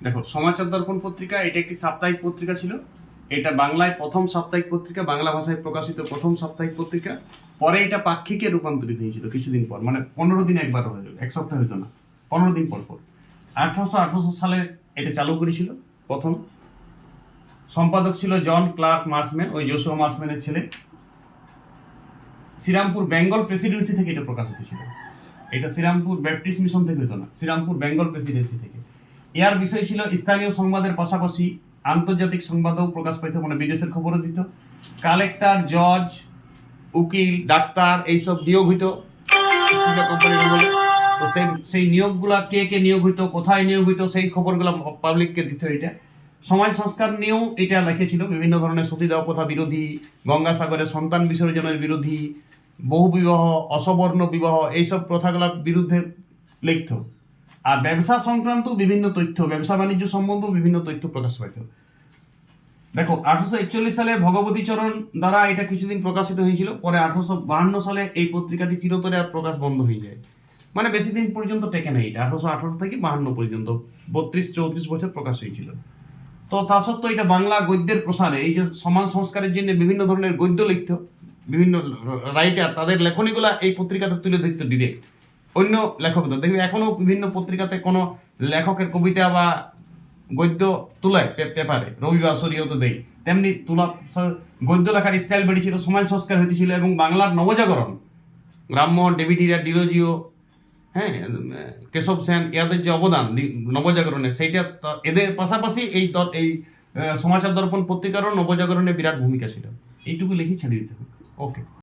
দেখো, সমাচার দর্পণ পত্রিকা এটা একটি সাপ্তাহিক পত্রিকা ছিল। এটা বাংলায় প্রথম সাপ্তাহিক পত্রিকা, বাংলা ভাষায় প্রকাশিত প্রথম সাপ্তাহিক পত্রিকা। পরে এটা পাক্ষিকে রূপান্তরিত হয়েছিল কিছুদিন পর, মানে 15 দিন একবার হয়ে গেল, এক সপ্তাহ হইতো না, 15 দিন পর পর। 1818 সালে এটা চালু করেছিল প্রথম। সম্পাদক ছিল জন ক্লার্ক মার্সম্যান, ওই জোসুয়া মার্সম্যানের ছেলে। শ্রীরামপুর বেঙ্গল প্রেসিডেন্সি থেকে এটা প্রকাশিত ছিল। এটা শ্রীরামপুর ব্যাপটিস্ট মিশন থেকে হতো না, শ্রীরামপুর বেঙ্গল প্রেসিডেন্সি থেকে। এর বিষয় ছিল স্থানীয় সংবাদের পাশাপাশি আন্তর্জাতিক সংবাদও প্রকাশ পাইত, মানে বিদেশের খবরও দিত। কালেক্টর, জজ, উকিল, ডাক্তার এইসব নিয়োগ হইতো কোম্পানির আমলে। তো সেই নিয়োগগুলা কে নিয়োগ হইতো, কোথায় নিয়োগ হইতো, সেই খবরগুলো পাবলিককে দিত। এটা সমাজ সংস্কার নিয়েও এটা লিখেছিল, বিভিন্ন ধরনের সতীদাহ প্রথা বিরোধী, গঙ্গাসাগরে সন্তান বিসর্জনের বিরোধী, বহু বিবাহ, অসবর্ণ বিবাহ, এইসব প্রথাগুলোর বিরুদ্ধে লিখত। আর ব্যবসা সংক্রান্ত বিভিন্ন তথ্য, ব্যবসা বাণিজ্য সম্বন্ধেও বিভিন্ন তথ্য প্রকাশ পাইত। দেখো, 1841 সালে ভগবতী চরণ দ্বারা এটা কিছুদিন প্রকাশিত হয়েছিল। পরে 1852 সালে এই পত্রিকাটি চিরতরে আর প্রকাশ বন্ধ হয়ে যায়, মানে বেশি দিন পর্যন্ত টেকে নেই। এটা 1818 থেকে 52 পর্যন্ত 32-34 বছর প্রকাশ হয়েছিল। তো তা সত্ত্বেও এটা বাংলা গদ্যের প্রসারে, এই যে সমাজ সংস্কারের জন্য বিভিন্ন ধরনের গদ্য লিখত, বিভিন্ন রাইটার তাদের লেখনীগুলা এই পত্রিকাতে তুলে ধরত ডিরেক্ট। অন্য লেখকদের দেখবি এখনো বিভিন্ন পত্রিকাতে কোনো লেখকের কবিতা বা গদ্য তুলায় পেপারে, রবিবার শরীয়তে দেয়, তেমনি তুলা গদ্য লেখার স্টাইল বেড়েছিল, সমাজ সংস্কার হয়েছিল। এবং বাংলার নবজাগরণ, গ্রাম্য, ডেভিডিরা, ডিরোজিও, হ্যাঁ, কেশব সেন, এদের যে অবদান নবজাগরণে, সেইটা এদের পাশাপাশি এই সমাচার দর্পণ পত্রিকারও নবজাগরণে বিরাট ভূমিকা ছিল। এইটুকু লিখে ছেড়ে দিতে হবে। ওকে।